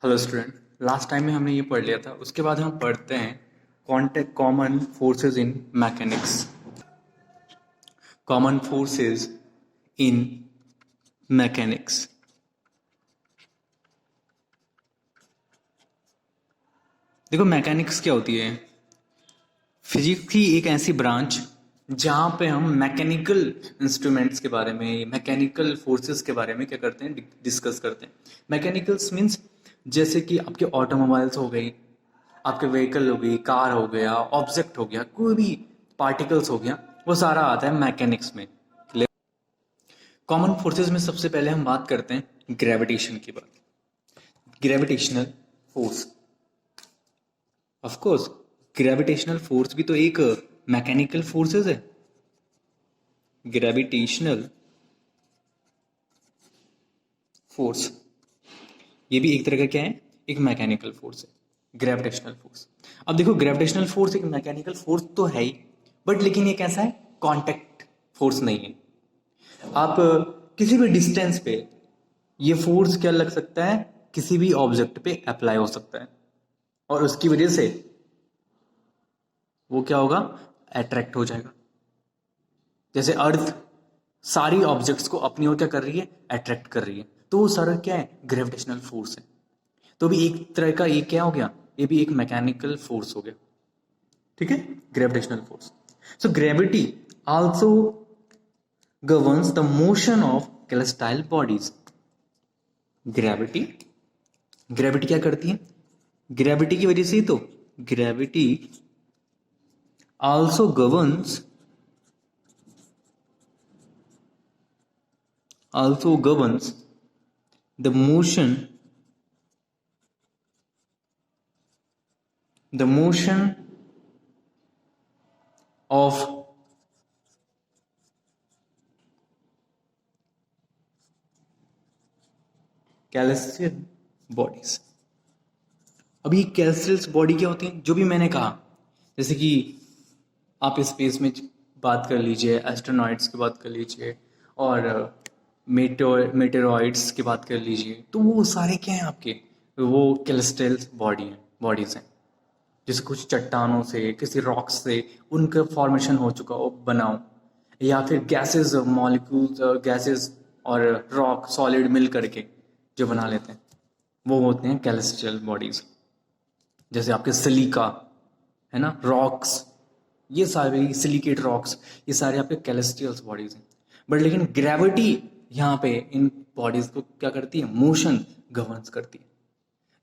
Hello student. Last time में हमने ये पढ़ लिया था, उसके बाद हम पढ़ते हैं contact common forces in mechanics. Common forces in mechanics. देखो, मैकेनिक्स क्या होती है? फिजिक्स की एक ऐसी ब्रांच जहाँ पे हम मैकेनिकल इंस्ट्रूमेंट्स के बारे में, मैकेनिकल फोर्सेस के बारे में क्या करते हैं, डिस्कस करते हैं। मैकेनिकल्स मीन्स जैसे कि आपके ऑटोमोबाइल्स हो गई, आपके व्हीकल हो गई, कार हो गया, ऑब्जेक्ट हो गया, कोई भी पार्टिकल्स हो गया, वो सारा आता है मैकेनिक्स में। कॉमन फोर्सेस में सबसे पहले हम बात करते हैं ग्रेविटेशन की बात। Gravitational force, of course gravitational force भी तो एक मैकेनिकल फोर्सेस है। ग्रेविटेशनल फोर्स ये भी एक तरह का क्या है, एक मैकेनिकल फोर्स है, ग्रेविटेशनल फोर्स। अब देखो, ग्रेविटेशनल फोर्स एक मैकेनिकल फोर्स तो है ही, बट लेकिन ये कैसा है, कांटेक्ट फोर्स नहीं है। आप किसी भी डिस्टेंस पे ये फोर्स क्या लग सकता है, किसी भी ऑब्जेक्ट पे अप्लाई हो सकता है, और उसकी वजह से वो क्या होगा, अट्रैक्ट हो जाएगा। जैसे अर्थ सारी ऑब्जेक्ट्स को अपनी ओर क्या कर रही है, अट्रैक्ट कर रही है, तो वो सारा क्या है, ग्रेविटेशनल फोर्स है। तो भी एक तरह का ये क्या हो गया, ये भी एक मैकेनिकल फोर्स हो गया। ठीक है, gravitational force. So gravity also governs the motion of celestial bodies. Gravity, gravity क्या करती है, ग्रेविटी की वजह से ही तो gravity also governs the motion of celestial bodies. अभी कैल्सियस बॉडी क्या होती है, जो भी मैंने कहा, जैसे कि आप स्पेस में बात कर लीजिए, एस्ट्रोनॉइट्स की बात कर लीजिए, और मेटेरॉइड्स की बात कर लीजिए, तो वो सारे क्या हैं आपके, वो कैल्सियल बॉडीज हैं। जैसे कुछ चट्टानों से, किसी रॉक्स से उनका फॉर्मेशन हो चुका हो, बनाओ, या फिर गैसेस, मॉलिक्यूल्स, गैसेस और रॉक सॉलिड मिल करके जो बना लेते हैं, वो होते हैं कैल्सियल बॉडीज। जैसे आपके सिलिका है ना, रॉक्स, ये सारे सिलिकेट रॉक्स, ये सारे आपके कैलेस्ट्रियल्स बॉडीज हैं। बट लेकिन ग्रेविटी यहाँ पे इन बॉडीज को क्या करती है, मोशन गवर्न्स करती है,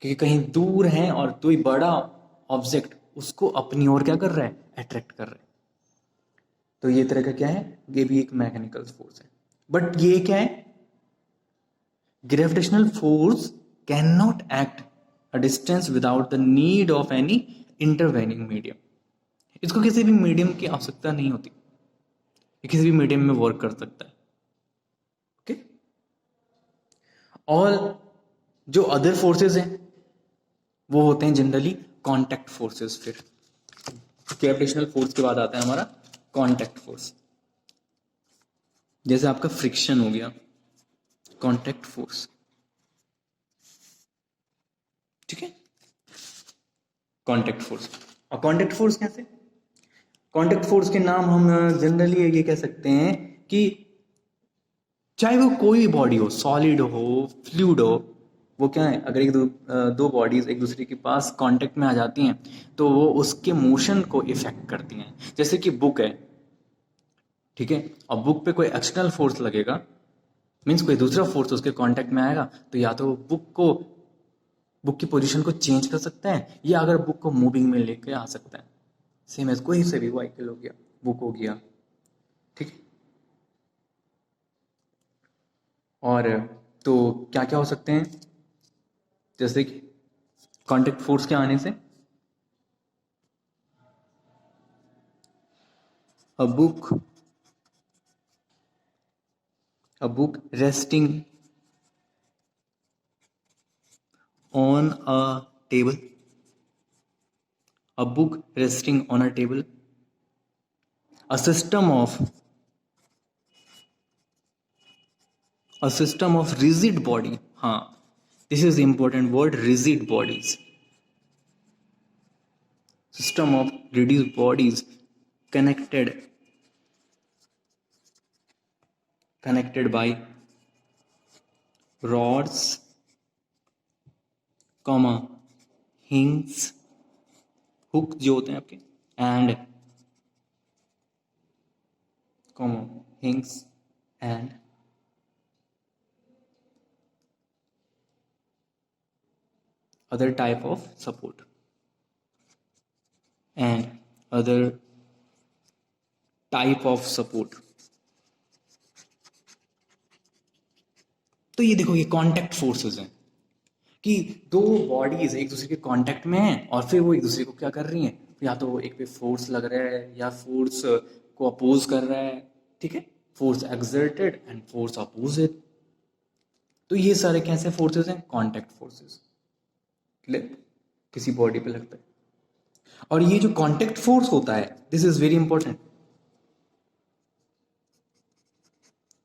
क्योंकि कहीं दूर है और कोई बड़ा ऑब्जेक्ट उसको अपनी ओर क्या कर रहा है, अट्रैक्ट कर रहा है। तो ये तरह का क्या है, ये भी एक मैकेनिकल फोर्स है। बट ये क्या है, gravitational force can not act a distance without the need of any intervening medium. इसको किसी भी मीडियम की आवश्यकता नहीं होती, ये किसी भी मीडियम में वर्क कर सकता है। ओके, और जो अदर फोर्सेस हैं वो होते हैं जनरली कांटेक्ट फोर्सेस। फिर ग्रेविटेशनल फोर्स के बाद आता है हमारा कांटेक्ट फोर्स। जैसे आपका फ्रिक्शन हो गया, कांटेक्ट फोर्स। ठीक है, कांटेक्ट फोर्स। और कांटेक्ट फोर्स कैसे, कांटेक्ट फोर्स के नाम हम जनरली ये कह सकते हैं कि चाहे वो कोई भी बॉडी हो, सॉलिड हो, फ्लूइड हो, वो क्या है, अगर दो बॉडीज एक दूसरे के पास कांटेक्ट में आ जाती हैं तो वो उसके मोशन को इफेक्ट करती हैं। जैसे कि बुक है, ठीक है, और बुक पे कोई एक्सटर्नल फोर्स लगेगा, मीन्स कोई दूसरा फोर्स उसके कांटेक्ट में आएगा, तो या तो बुक की पोजीशन को चेंज कर सकता है, या अगर बुक को मूविंग में लेके आ सकता है। सेम एज कोई से भी व्हीकल हो गया, बुक हो गया। ठीक है, और तो क्या क्या हो सकते हैं, जैसे कि कांटेक्ट फोर्स के आने से a book resting on a table, a book resting on a table, a system of rigid body, हाँ, this is the important word, rigid bodies, system of reduced bodies connected by rods, comma hinges, hook जो होते हैं आपके, and comma hinges and other type of support and other type of support. तो ये देखो, ये contact forces हैं कि दो बॉडीज एक दूसरे के कांटेक्ट में हैं और फिर वो एक दूसरे को क्या कर रही हैं, या तो एक पे फोर्स लग रहा है या फोर्स को अपोज कर रहा है, ठीक है, force exerted and force opposite. तो ये सारे कैसे फोर्सेस हैं, कांटेक्ट फोर्सेस, किसी बॉडी पे लगता है। और ये जो कांटेक्ट फोर्स होता है, this is very important,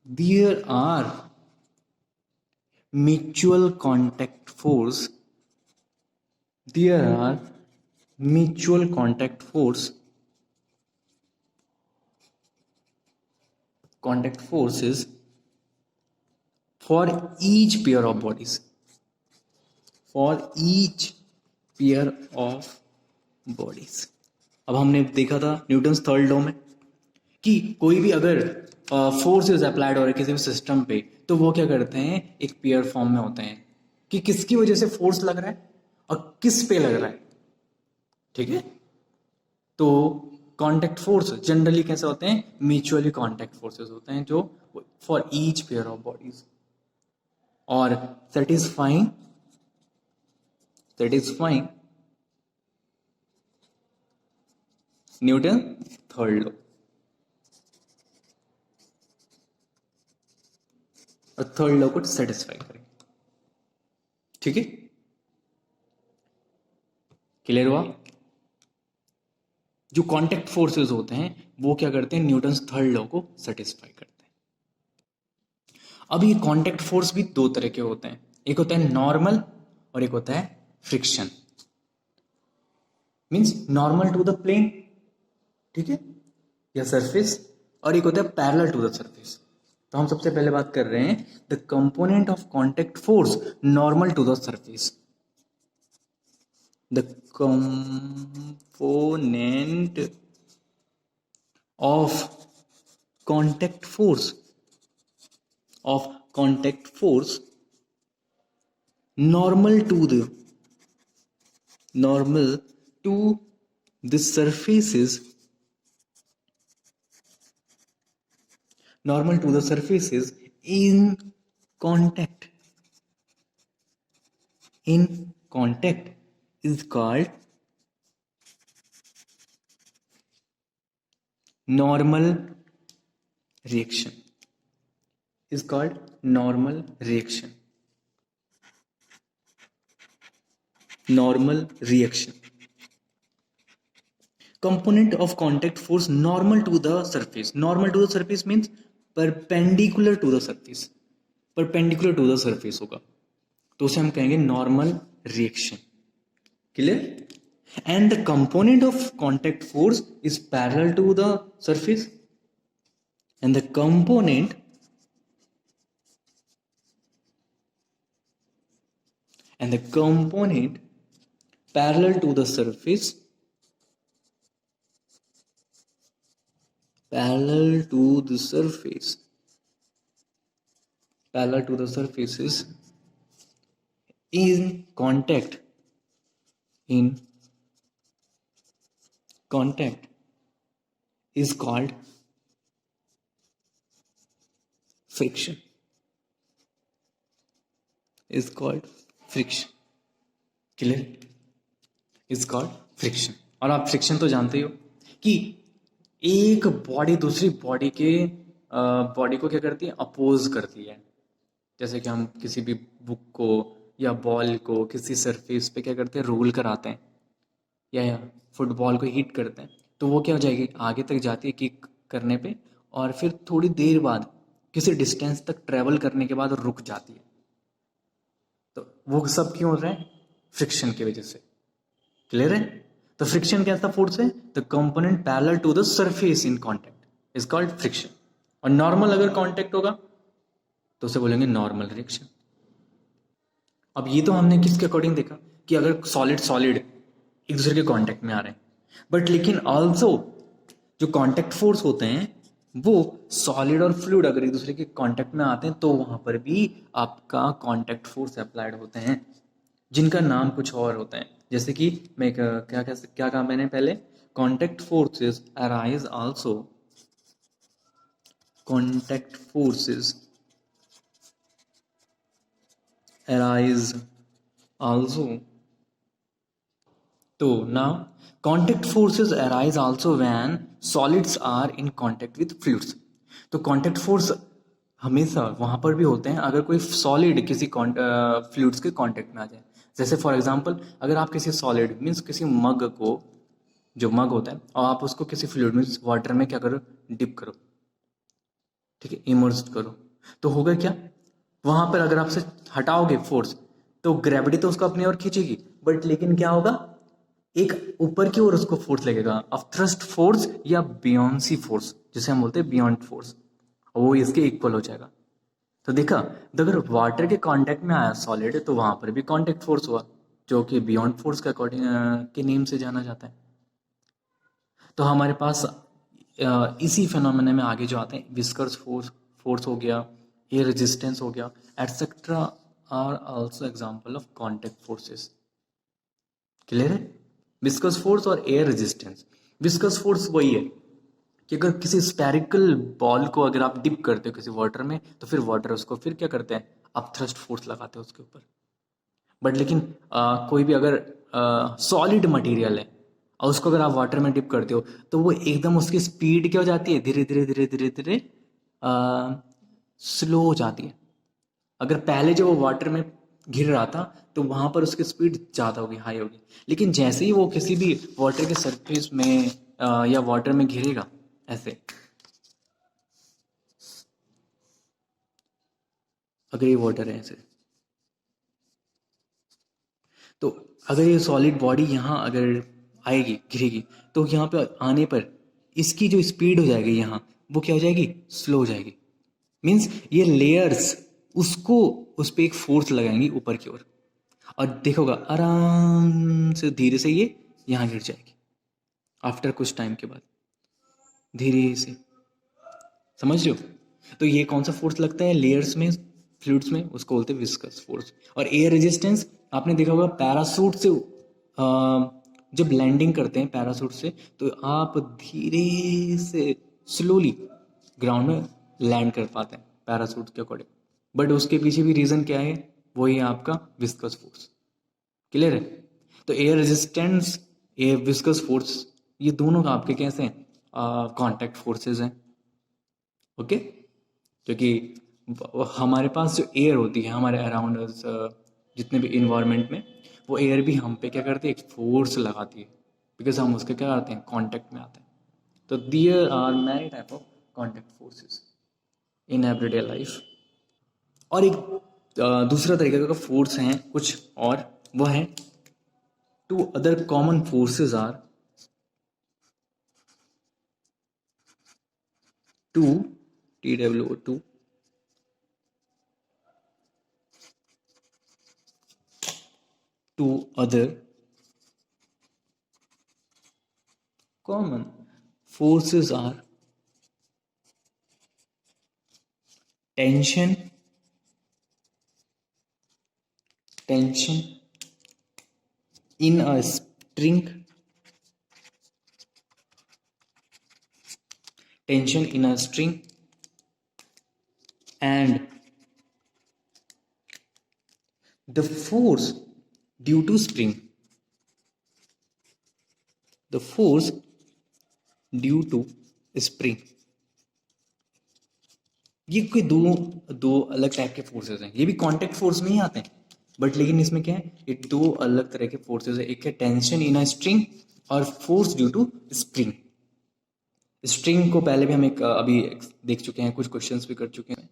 there are mutual contact force, there are mutual contact forces for each pair of bodies, for each pair of bodies। अब हमने देखा था न्यूटन्स थर्ड लॉ में कि कोई भी अगर फोर्स इज अप्लाइड हो रहा है किसी भी सिस्टम पे, तो वो क्या करते हैं, एक पेयर फॉर्म में होते हैं कि किसकी वजह से फोर्स लग रहा है और किस पे लग रहा है, ठीक है। तो कांटेक्ट फोर्स जनरली कैसे होते हैं, म्यूचुअली कांटेक्ट फोर्सेस होते हैं जो for each pair of bodies, और सेटिस्फाइंग न्यूटन थर्ड लॉ। और थर्ड लॉ को सेटिस्फाई करें, ठीक है, क्लियर हुआ। जो कांटेक्ट फोर्सेस होते हैं वो क्या करते हैं, न्यूटन्स थर्ड लॉ को सेटिस्फाई करते हैं। अब ये कांटेक्ट फोर्स भी दो तरह के होते हैं, एक होता है नॉर्मल और एक होता है friction, means normal to the plane, ठीक है, या सरफेस, और एक होता है पैरेलल टू द सरफेस। तो हम सबसे पहले बात कर रहे हैं the component of contact force normal to the surface, the component of contact force normal to the surfaces in contact is called normal reaction, component of contact force normal to the surface means perpendicular to the surface होगा, तो उसे हम कहेंगे normal reaction, clear. and the component of contact force is parallel to the surface, and the component parallel to the surface is in contact is called friction, clear, is called friction. और आप friction तो जानते ही हो कि एक body दूसरी body को क्या करती है, अपोज करती है। जैसे कि हम किसी भी बुक को या बॉल को किसी सरफेस पे क्या करते हैं, रोल कराते हैं, या फुटबॉल को हिट करते हैं, तो वो क्या हो जाएगी, आगे तक जाती है किक करने पे, और फिर थोड़ी देर बाद किसी डिस्टेंस तक ट्रेवल करने के बाद रुक जाती है। तो वो सब क्यों हो रहा है? फ्रिक्शन की वजह से। क्लियर है? तो फ्रिक्शन कैसा फोर्स है? The component parallel to the surface in contact is called friction. और नॉर्मल अगर कांटेक्ट होगा तो उसे बोलेंगे नॉर्मल रिएक्शन। अब ये तो हमने किसके अकॉर्डिंग देखा कि अगर सॉलिड सॉलिड एक दूसरे के कांटेक्ट में आ रहे हैं, बट लेकिन ऑल्सो जो कांटेक्ट फोर्स होते हैं वो सॉलिड और फ्लूइड अगर एक दूसरे के कांटेक्ट में आते हैं तो वहां पर भी आपका कांटेक्ट फोर्स अप्लाइड होते हैं, जिनका नाम कुछ और होता है। जैसे कि मैं क्या कहा मैंने पहले? Contact forces arise also, contact forces arise also. तो now contact forces arise also when solids are in contact with fluids. तो contact force हमेशा वहां पर भी होते हैं अगर कोई सॉलिड किसी फ्लूइड्स के कांटेक्ट में आ जाए। जैसे फॉर एग्जांपल अगर आप किसी सॉलिड मीन्स किसी मग को, जो मग होता है, और आप उसको किसी फ्लूइड मीन्स वाटर में क्या करो, डिप करो, ठीक है, इमर्ज करो, तो होगा क्या? वहां पर अगर आपसे हटाओगे फोर्स तो ग्रेविटी तो उसको अपनी ओर खींचेगी, बट लेकिन क्या होगा, एक ऊपर की ओर उसको फोर्स लगेगा, अब थ्रस्ट फोर्स या बियॉन्सी फोर्स जिसे हम बोलते हैं बियॉन्ड फोर्स, वो इसके इक्वल हो जाएगा। तो देखा, तो अगर वाटर के कांटेक्ट में आया सॉलिड तो वहां पर भी कांटेक्ट फोर्स हुआ, जो कि बियॉन्ड फोर्स के अकॉर्डिंग के नेम से जाना जाता है। तो हमारे पास इसी फिनोमेना में आगे जो आते हैं विस्कस फोर्स, फोर्स हो गया, एयर रेजिस्टेंस हो गया, etcetera are also example of contact forces. Clear है? विस्कस फोर्स और एयर रेजिस्टेंस। विस्कस फोर्स वही है कि अगर किसी स्पेरिकल बॉल को अगर आप डिप करते हो किसी वाटर में तो फिर वाटर उसको फिर क्या करते हैं, आप थ्रस्ट फोर्स लगाते हो उसके ऊपर। बट लेकिन कोई भी अगर सॉलिड मटेरियल है और उसको अगर आप वाटर में डिप करते हो तो वो एकदम उसकी स्पीड क्या हो जाती है, धीरे धीरे धीरे धीरे धीरे स्लो हो जाती है। अगर पहले जब वो वाटर में घिर रहा था तो वहां पर उसकी स्पीड ज़्यादा होगी, हाई होगी, लेकिन जैसे ही वो किसी भी वाटर के सरफेस में या वाटर में घिरेगा ऐसे, अगर ये वाटर है ऐसे, तो अगर ये सॉलिड बॉडी यहाँ अगर आएगी घिरेगी तो यहाँ पे आने पर इसकी जो स्पीड हो जाएगी यहाँ वो क्या हो जाएगी, स्लो हो जाएगी। मीन्स ये लेयर्स उसको उस पर एक फोर्स लगाएंगी ऊपर की ओर, और देखोगा आराम से धीरे से ये यहाँ गिर जाएगी आफ्टर कुछ टाइम के बाद, धीरे से। समझ रहे हो? तो ये कौन सा फोर्स लगता है लेयर्स में, फ्लूइड्स में, उसको बोलते हैं विस्कस फोर्स। और एयर रेजिस्टेंस आपने देखा होगा पैरासूट से जब लैंडिंग करते हैं पैरासूट से तो आप धीरे से स्लोली ग्राउंड में लैंड कर पाते हैं पैरासूट के अकॉर्डिंग, बट उसके पीछे भी रीजन क्या है, वही है आपका विस्कस फोर्स। क्लियर है? तो air resistance, air viscous force, ये दोनों आपके कैसे हैं, कांटेक्ट फोर्सेस हैं। ओके, क्योंकि हमारे पास जो एयर होती है हमारे अराउंड जितने भी इन्वायरमेंट में, वो एयर भी हम पे क्या करती है, एक फोर्स लगाती है, बिकॉज हम उसके क्या आते हैं, कांटेक्ट में आते हैं। तो there are many type of contact forces in everyday life. और एक दूसरा तरीके का फोर्स है कुछ और, वो है two other common forces are two TWO2 two other common forces are tension in a string, tension in a string, and the force due to spring, the force due to spring। ये कोई दो अलग type के forces हैं, ये भी contact force में ही आते हैं, बट लेकिन इसमें क्या है, ये दो अलग तरह के फोर्सेस है। एक है टेंशन इन अ स्ट्रिंग और force due to spring. String को पहले भी हम एक अभी देख चुके हैं, कुछ क्वेश्चंस भी कर चुके हैं।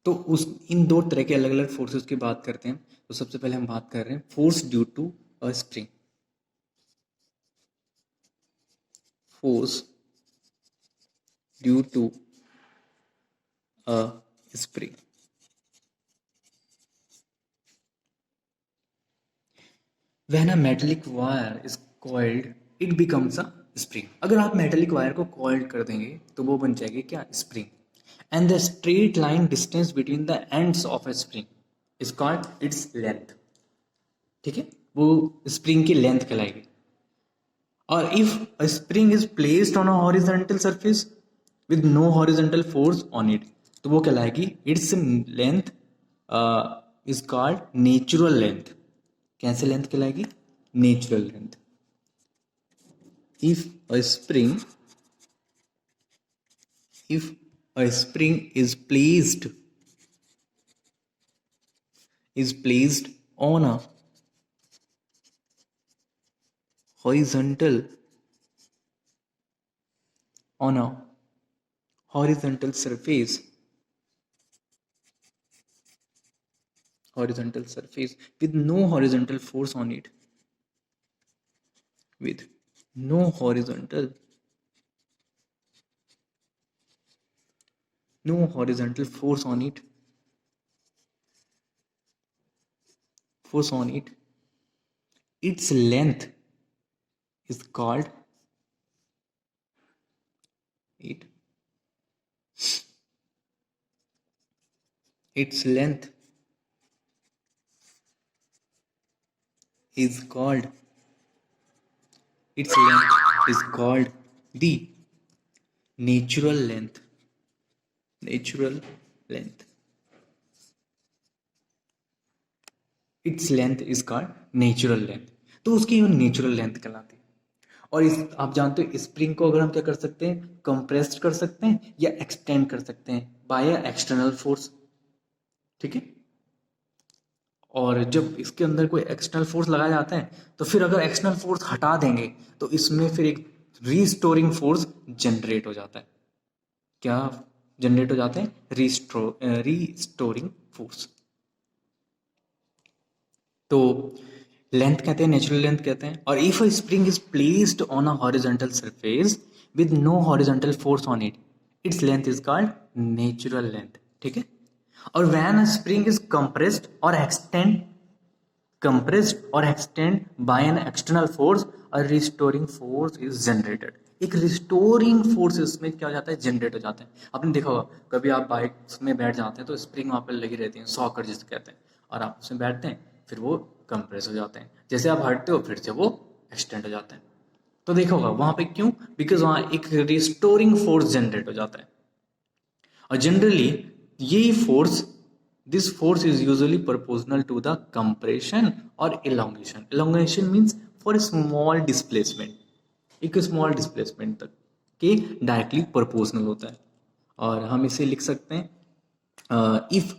तो उस इन दो तरह के अलग अलग फोर्सेस की बात करते हैं। तो सबसे पहले हम बात कर रहे हैं force due to a spring. Force due to a spring. When a metallic wire is coiled, it becomes a spring. अगर आप metallic wire को coiled कर देंगे तो वो बन जाएगी क्या? Spring. And the straight line distance between the ends of a spring is called its length. ठीक है, वो spring की length कहलाएगी। और if a spring is placed on a horizontal surface with no horizontal force on it, तो वो कहलाएगी its length is called natural length. कैसे लेंथ कहलाएगी? Natural length. if a spring if a spring is placed on a horizontal surface with no horizontal force on it, with no horizontal force on it, its length is called its length is called the natural length. Its length is called natural length. तो उसकी natural length कहलाती है। और इस आप जानते हो spring को अगर हम क्या कर सकते हैं? कंप्रेस कर सकते हैं या एक्सटेंड कर सकते हैं बाय एक्सटर्नल फोर्स। ठीक है, और जब इसके अंदर कोई एक्सटर्नल फोर्स लगाया जाता है तो फिर अगर एक्सटर्नल फोर्स हटा देंगे तो इसमें फिर एक रीस्टोरिंग फोर्स जनरेट हो जाता है। क्या जनरेट हो जाते हैं? Restoring force. तो लेंथ कहते हैं, नेचुरल लेंथ कहते हैं। और if a spring is placed on a horizontal surface with no horizontal force on it, its length is called natural length. ठीक है, और when a spring is compressed or extend by an external force, a restoring force is generated. एक restoring force इसमें क्या हो जाता है? Generate हो जाता है। आपने देखा होगा कभी आप बाइक में बैठ जाते हैं तो स्प्रिंग वहाँ पर लगी रहती है, सॉकर जिसे कहते हैं, और आप उसमें बैठते हैं फिर वो कंप्रेस हो जाते हैं, जैसे आप हटते हो फिर से वो एक्सटेंड हो जाते हैं। तो देखा होगा वहाँ पे क्यों? बिकॉज वहाँ एक रिस्टोरिंग फोर्स जनरेट हो जाता है। और जनरली ये force this force is usually proportional to the compression or elongation. Elongation means for a small displacement, एक small displacement तक के डायरेक्टली प्रोपोर्शनल होता है। और हम इसे लिख सकते हैं if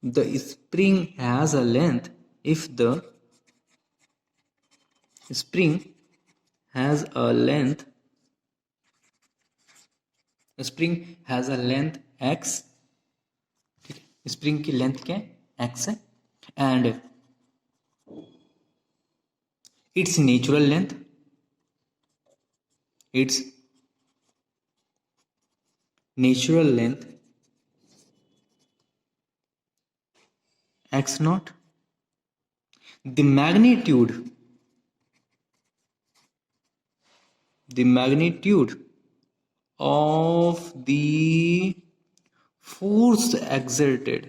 the spring has a length, if the spring has a length x, spring की लेंथ क्या है? x है, and it's natural length x naught, the magnitude of the force exerted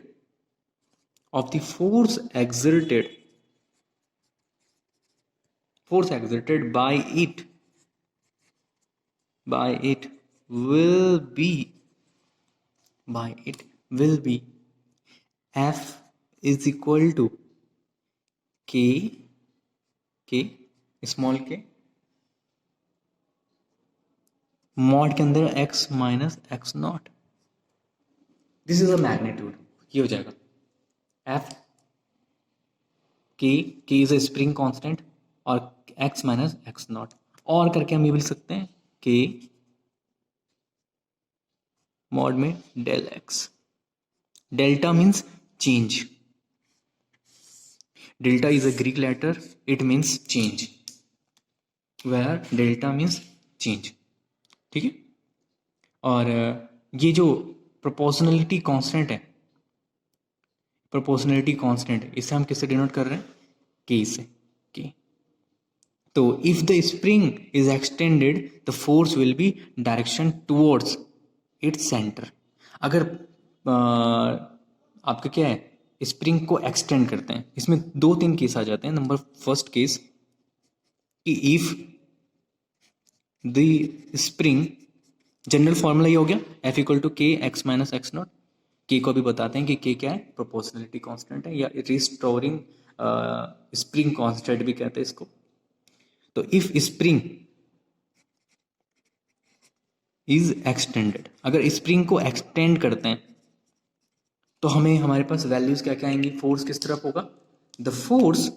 by it will be F is equal to k small k mod के अंदर x minus x naught. This is a magnitude. ये हो जाएगा F k is a spring constant और x minus x naught. और करके हम ये भी लिख सकते हैं k मॉड में del x. Delta means change. Delta is a Greek letter, it means change. Where delta means change. ठीक है. और ये जो प्रोपोर्शनलिटी कांस्टेंट है, प्रोपोर्शनलिटी कांस्टेंट, इसे हम किससे डिनोट कर रहे हैं? के से. के. तो if the spring is extended the force will be direction towards its centre. अगर आपका क्या है, स्प्रिंग को एक्सटेंड करते हैं, इसमें 2-3 केस आ जाते हैं. नंबर फर्स्ट केस कि if the spring, general formula ये हो गया F इक्वल टू के एक्स माइनस एक्स नॉट. के को भी बताते हैं कि के क्या है, प्रोपोर्शनलिटी कांस्टेंट है, या रिस्टोरिंग स्प्रिंग कांस्टेंट भी कहते हैं इसको. तो इफ स्प्रिंग इज एक्सटेंडेड, अगर स्प्रिंग को एक्सटेंड करते हैं तो हमें हमारे पास वैल्यूज क्या क्या आएंगी? फोर्स किस तरफ होगा? The force.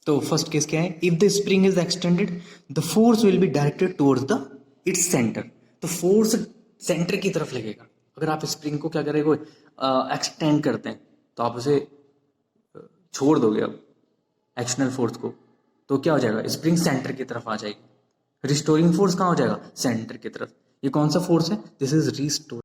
तो फर्स्ट केस क्या है? If the spring is extended the force will be directed towards the its centre. तो फोर्स सेंटर की तरफ लगेगा. अगर आप स्प्रिंग को क्या करेंगे, एक्सटेंड करते हैं, तो आप उसे छोड़ दोगे अब एक्शनल फोर्स को, तो क्या हो जाएगा? स्प्रिंग सेंटर की तरफ आ जाएगी. रिस्टोरिंग फोर्स कहाँ हो जाएगा? सेंटर की तरफ. ये कौन सा फोर्स है? This is restore